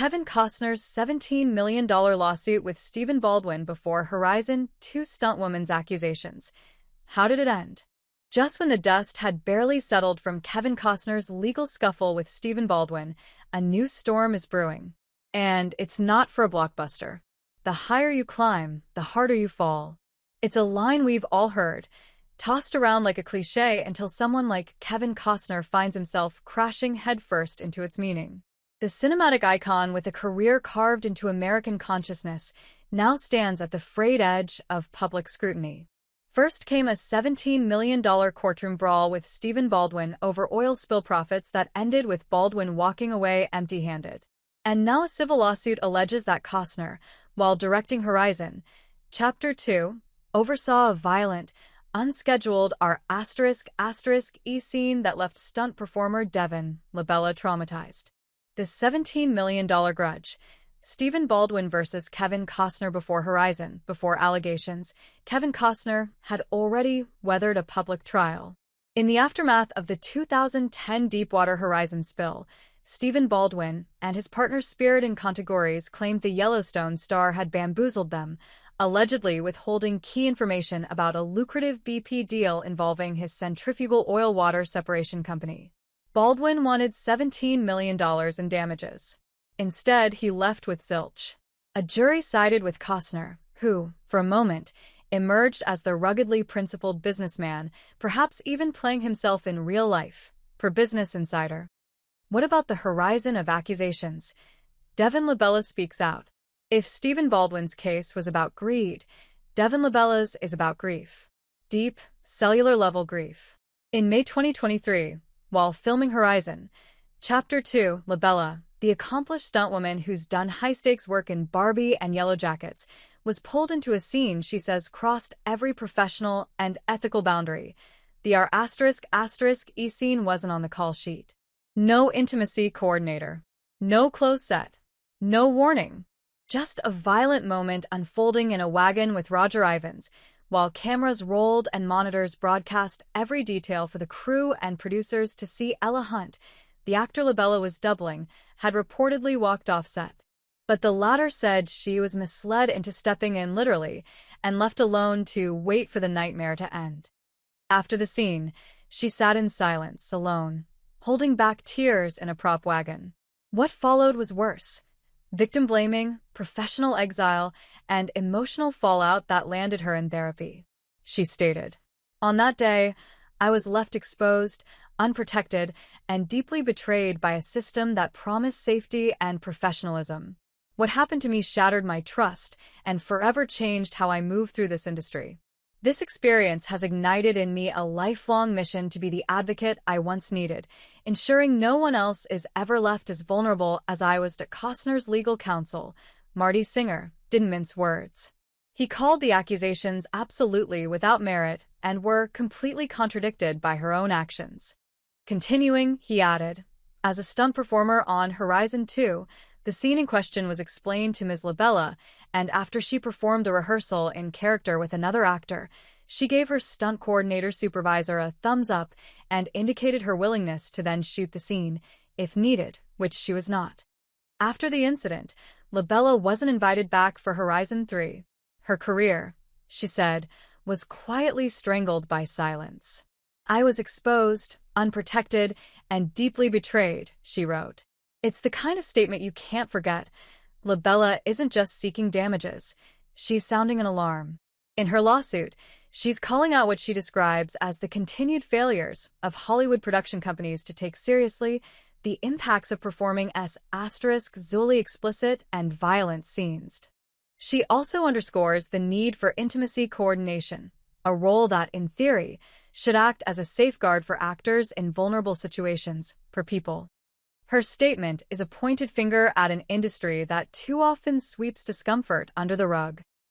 Kevin Costner's $17 million lawsuit with Stephen Baldwin before Horizon 2 stunt woman's accusations. How did it end? Just when the dust had barely settled from Kevin Costner's legal scuffle with Stephen Baldwin, a new storm is brewing. And it's not for a blockbuster. The higher you climb, the harder you fall. It's a line we've all heard, tossed around like a cliché until someone like Kevin Costner finds himself crashing headfirst into its meaning. The cinematic icon with a career carved into American consciousness now stands at the frayed edge of public scrutiny. First came a $17 million courtroom brawl with Stephen Baldwin over oil spill profits that ended with Baldwin walking away empty-handed. And now a civil lawsuit alleges that Costner, while directing Horizon, Chapter 2, oversaw a violent, unscheduled **E scene that left stunt performer Devin Labella traumatized. The $17 million grudge. Stephen Baldwin versus Kevin Costner before Horizon. Before allegations, Kevin Costner had already weathered a public trial. In the aftermath of the 2010 Deepwater Horizon spill, Stephen Baldwin and his partner Spirit Incontigores claimed the Yellowstone star had bamboozled them, allegedly withholding key information about a lucrative BP deal involving his centrifugal oil-water separation company. Baldwin wanted $17 million in damages. Instead, he left with zilch. A jury sided with Costner, who, for a moment, emerged as the ruggedly principled businessman, perhaps even playing himself in real life, per Business Insider. What about the horizon of accusations? Devin Labella speaks out. If Stephen Baldwin's case was about greed, Devin Labella's is about grief. Deep, cellular-level grief. In May 2023, while filming Horizon, Chapter 2, Labella, the accomplished stuntwoman who's done high-stakes work in Barbie and Yellow Jackets, was pulled into a scene she says crossed every professional and ethical boundary. The **E scene wasn't on the call sheet. No intimacy coordinator. No close set. No warning. Just a violent moment unfolding in a wagon with Roger Ivans, while cameras rolled and monitors broadcast every detail for the crew and producers to see. Ella Hunt, the actor Labella was doubling, had reportedly walked off set. But the latter said she was misled into stepping in literally and left alone to wait for the nightmare to end. After the scene, she sat in silence, alone, holding back tears in a prop wagon. What followed was worse. Victim blaming, professional exile, and emotional fallout that landed her in therapy. She stated, "On that day, I was left exposed, unprotected, and deeply betrayed by a system that promised safety and professionalism. What happened to me shattered my trust and forever changed how I move through this industry. This experience has ignited in me a lifelong mission to be the advocate I once needed, ensuring no one else is ever left as vulnerable as I was." Costner's legal counsel, Marty Singer, didn't mince words. He called the accusations absolutely without merit and were completely contradicted by her own actions. Continuing, he added, "As a stunt performer on Horizon 2, the scene in question was explained to Ms. Labella, and after she performed a rehearsal in character with another actor, she gave her stunt coordinator supervisor a thumbs up and indicated her willingness to then shoot the scene, if needed, which she was not. After the incident, Labella wasn't invited back for Horizon 3. Her career, she said, was quietly strangled by silence. I was exposed, unprotected, and deeply betrayed," she wrote. It's the kind of statement you can't forget. Labella isn't just seeking damages. She's sounding an alarm. In her lawsuit, she's calling out what she describes as the continued failures of Hollywood production companies to take seriously the impacts of performing **zully explicit and violent scenes. She also underscores the need for intimacy coordination, a role that, in theory, should act as a safeguard for actors in vulnerable situations, per People. Her statement is a pointed finger at an industry that too often sweeps discomfort under the rug.